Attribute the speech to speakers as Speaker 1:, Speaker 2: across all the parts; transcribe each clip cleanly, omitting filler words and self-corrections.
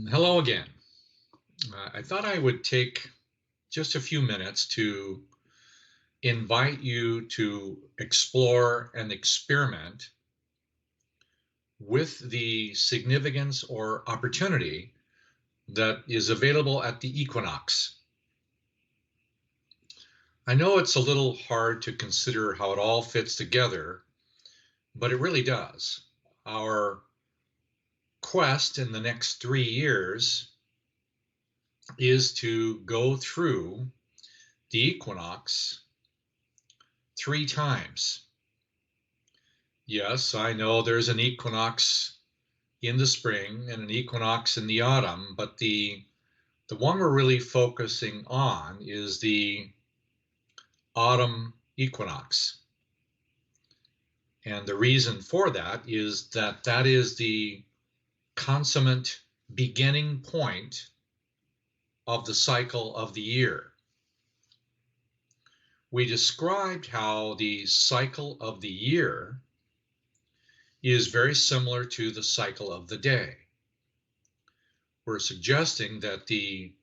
Speaker 1: Hello again. I thought I would take just a few minutes to invite you to explore and experiment with the significance or opportunity that is available at the equinox. I know it's a little hard to consider how it all fits together, but it really does. Our quest in the next 3 years is to go through the equinox 3 times. Yes, I know there's an equinox in the spring and an equinox in the autumn, but the one we're really focusing on is the autumn equinox. And the reason for that is that that is the consummate beginning point of the cycle of the year. We described how the cycle of the year is very similar to the cycle of the day. We're suggesting that the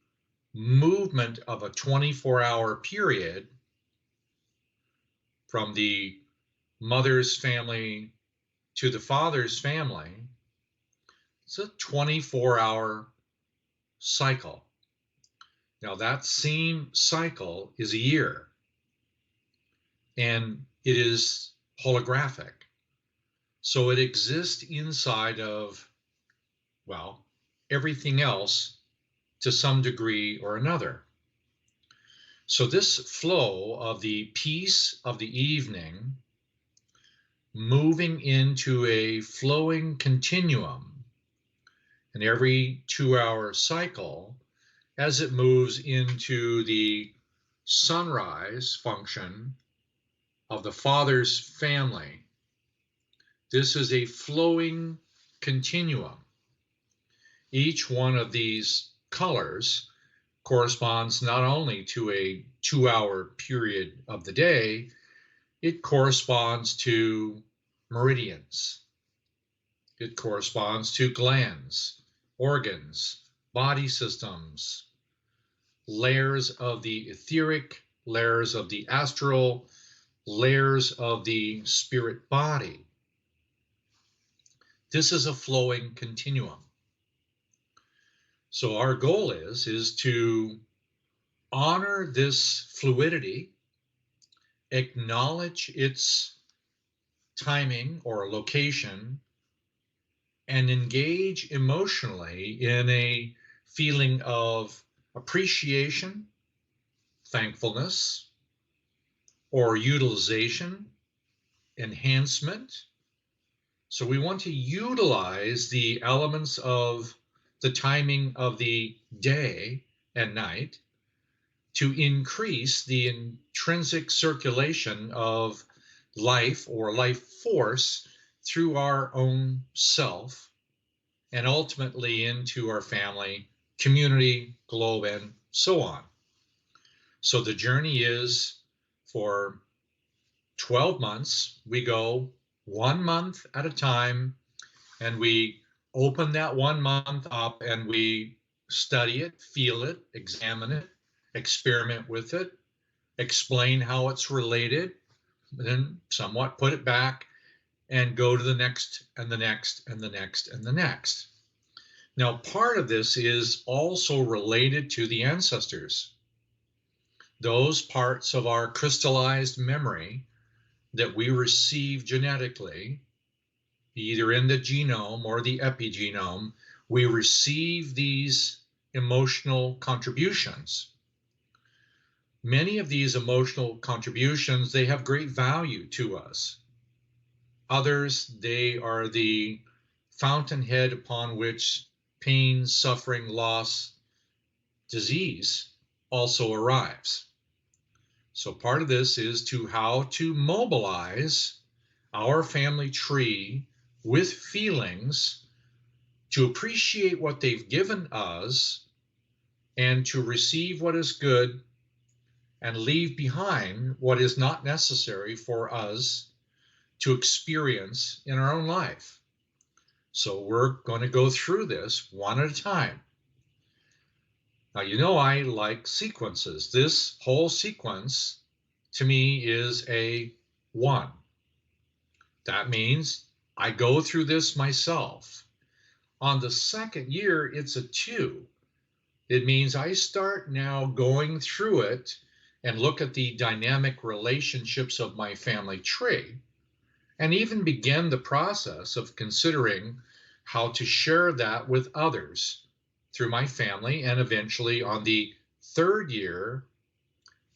Speaker 1: movement of a 24-hour period from the mother's family to the father's family, it's a 24-hour cycle. Now, that same cycle is a year, and it is holographic. So it exists inside of, well, everything else to some degree or another. So this flow of the peace of the evening moving into a flowing continuum in every 2-hour cycle as it moves into the sunrise function of the father's family. This is a flowing continuum. Each one of these colors corresponds not only to a 2-hour period of the day, it corresponds to meridians. It corresponds to glands, organs, body systems, layers of the etheric, layers of the astral, layers of the spirit body. This is a flowing continuum. So our goal is to honor this fluidity, acknowledge its timing or location, and engage emotionally in a feeling of appreciation, thankfulness, or utilization, enhancement. So we want to utilize the elements of the timing of the day and night to increase the intrinsic circulation of life or life force through our own self and ultimately into our family, community, globe, and so on. So the journey is for 12 months. We go 1 month at a time, and we open that 1 month up and we study it, feel it, examine it, experiment with it, explain how it's related, then somewhat put it back and go to the next and the next and the next and the next. Now, part of this is also related to the ancestors, those parts of our crystallized memory that we receive genetically, either in the genome or the epigenome. We receive these emotional contributions. Many of these emotional contributions, they have great value to us. Others, they are the fountainhead upon which pain, suffering, loss, disease also arrives. So part of this is to how to mobilize our family tree with feelings to appreciate what they've given us and to receive what is good and leave behind what is not necessary for us to experience in our own life. So we're going to go through this one at a time. Now, you know I like sequences. This whole sequence to me is a 1. That means I go through this myself. On the second year, it's a 2. It means I start now going through it and look at the dynamic relationships of my family tree, and even begin the process of considering how to share that with others through my family, and eventually on the third year,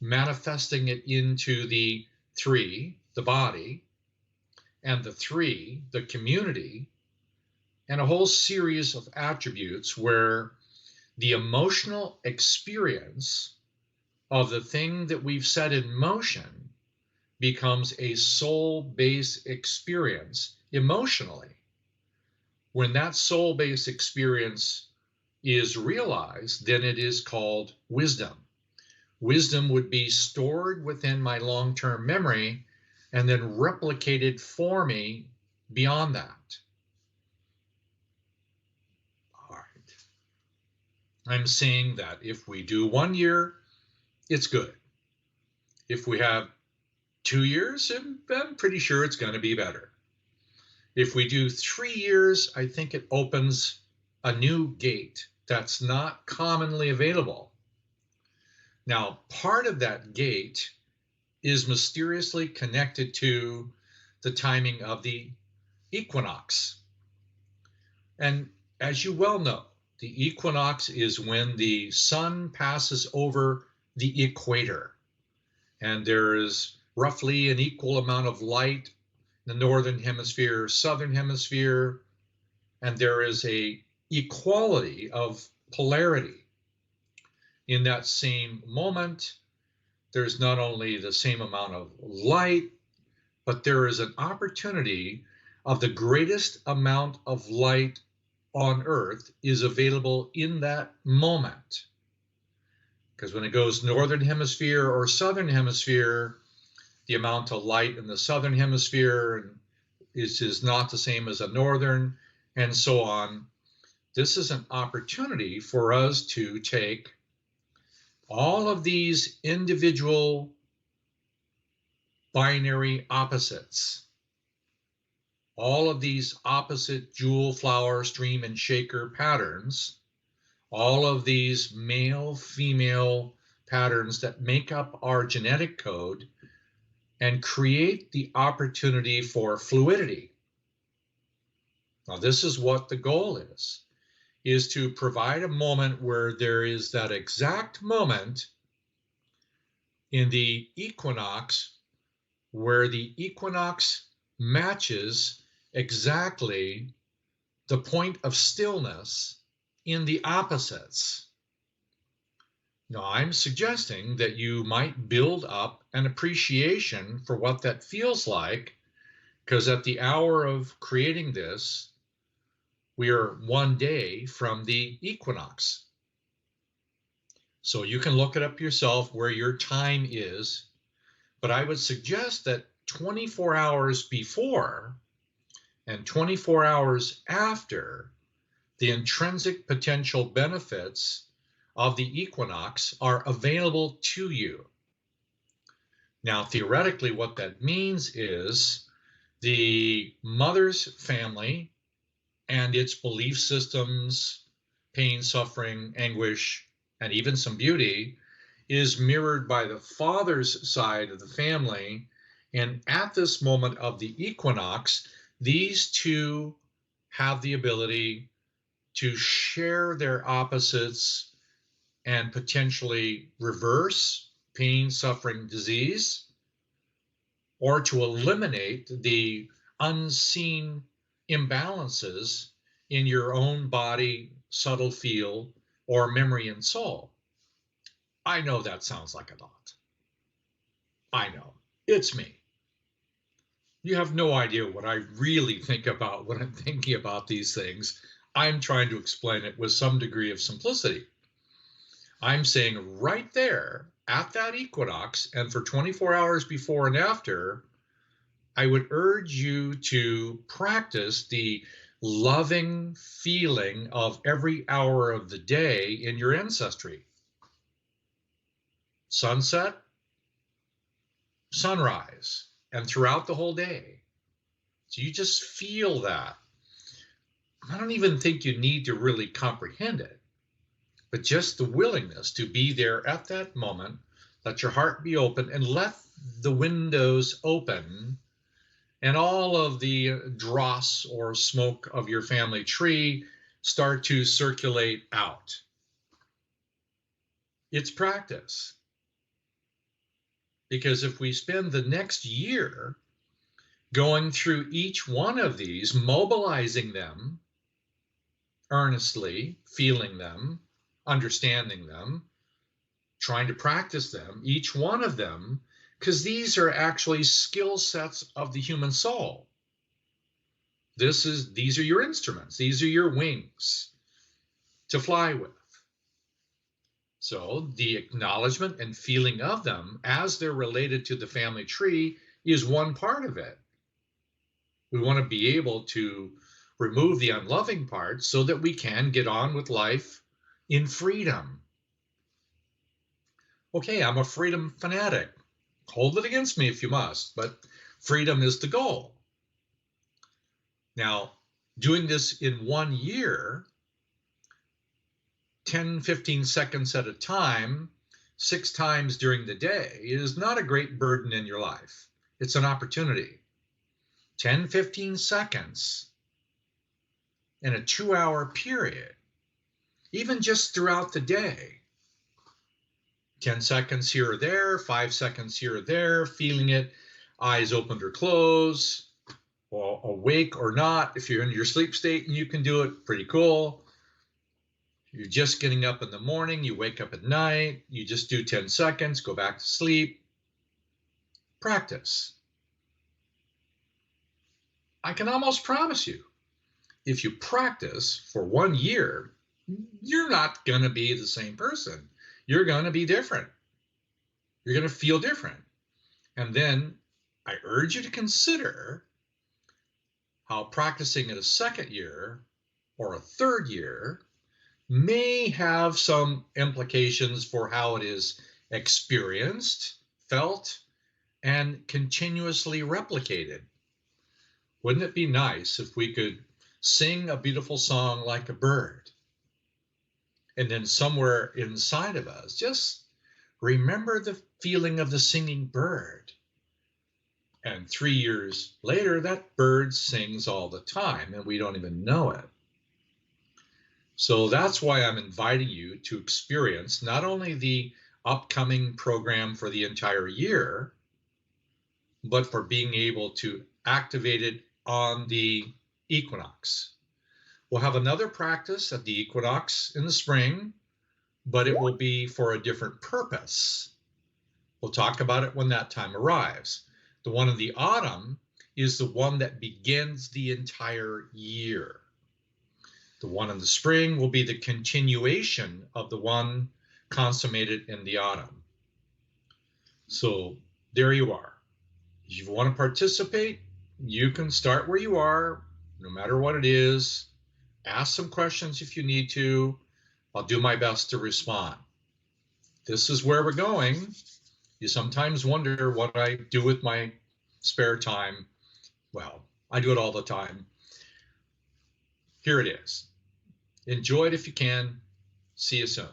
Speaker 1: manifesting it into the 3, the body, and the 3, the community, and a whole series of attributes where the emotional experience of the thing that we've set in motion becomes a soul-based experience emotionally. When that soul-based experience is realized, then it is called wisdom. Wisdom would be stored within my long-term memory and then replicated for me beyond that. All right. I'm saying that if we do 1 year, it's good. If we have 2 years, I'm pretty sure it's going to be better. If we do 3 years, I think it opens a new gate that's not commonly available. Now, part of that gate is mysteriously connected to the timing of the equinox. And as you well know, the equinox is when the sun passes over the equator, and there is roughly an equal amount of light in the northern hemisphere, southern hemisphere, and there is a equality of polarity. In that same moment, there's not only the same amount of light, but there is an opportunity of the greatest amount of light on Earth is available in that moment. Because when it goes northern hemisphere or southern hemisphere, the amount of light in the southern hemisphere is not the same as a northern, and so on. This is an opportunity for us to take all of these individual binary opposites, all of these opposite jewel, flower, stream, and shaker patterns, all of these male, female patterns that make up our genetic code, and create the opportunity for fluidity. Now, this is what the goal is to provide a moment where there is that exact moment in the equinox where the equinox matches exactly the point of stillness in the opposites. Now, I'm suggesting that you might build up an appreciation for what that feels like, because at the hour of creating this, we are 1 day from the equinox. So you can look it up yourself where your time is, but I would suggest that 24 hours before and 24 hours after, the intrinsic potential benefits of the equinox are available to you. Now, theoretically, what that means is the mother's family and its belief systems, pain, suffering, anguish, and even some beauty is mirrored by the father's side of the family. And at this moment of the equinox, these two have the ability to share their opposites and potentially reverse pain, suffering, disease, or to eliminate the unseen imbalances in your own body, subtle field, or memory and soul. I know that sounds like a lot. I know. It's me. You have no idea what I really think about when I'm thinking about these things. I'm trying to explain it with some degree of simplicity. I'm saying right there at that equinox, and for 24 hours before and after, I would urge you to practice the loving feeling of every hour of the day in your ancestry. Sunset, sunrise, and throughout the whole day. So you just feel that. I don't even think you need to really comprehend it, but just the willingness to be there at that moment, let your heart be open and let the windows open and all of the dross or smoke of your family tree start to circulate out. It's practice. Because if we spend the next year going through each one of these, mobilizing them earnestly, feeling them, understanding them, trying to practice them, each one of them, because these are actually skill sets of the human soul. These are your instruments. These are your wings to fly with. So the acknowledgement and feeling of them as they're related to the family tree is one part of it. We want to be able to remove the unloving parts so that we can get on with life in freedom. Okay, I'm a freedom fanatic. Hold it against me if you must, but freedom is the goal. Now, doing this in 1 year, 10, 15 seconds at a time, 6 times during the day is not a great burden in your life. It's an opportunity. 10, 15 seconds in a 2-hour period, even just throughout the day. 10 seconds here or there, 5 seconds here or there, feeling it, eyes opened or closed, or awake or not. If you're in your sleep state and you can do it, pretty cool. You're just getting up in the morning, you wake up at night, you just do 10 seconds, go back to sleep. Practice. I can almost promise you, if you practice for 1 year, you're not going to be the same person. You're going to be different. You're going to feel different. And then I urge you to consider how practicing it a second year or a third year may have some implications for how it is experienced, felt, and continuously replicated. Wouldn't it be nice if we could sing a beautiful song like a bird, and then somewhere inside of us, just remember the feeling of the singing bird. And 3 years later, that bird sings all the time, and we don't even know it. So that's why I'm inviting you to experience not only the upcoming program for the entire year, but for being able to activate it on the equinox. We'll have another practice at the equinox in the spring, but it will be for a different purpose. We'll talk about it when that time arrives. The one in the autumn is the one that begins the entire year. The one in the spring will be the continuation of the one consummated in the autumn. So there you are. If you want to participate, you can start where you are, no matter what it is. Ask some questions if you need to. I'll do my best to respond. This is where we're going. You sometimes wonder what I do with my spare time. Well, I do it all the time. Here it is. Enjoy it if you can. See you soon.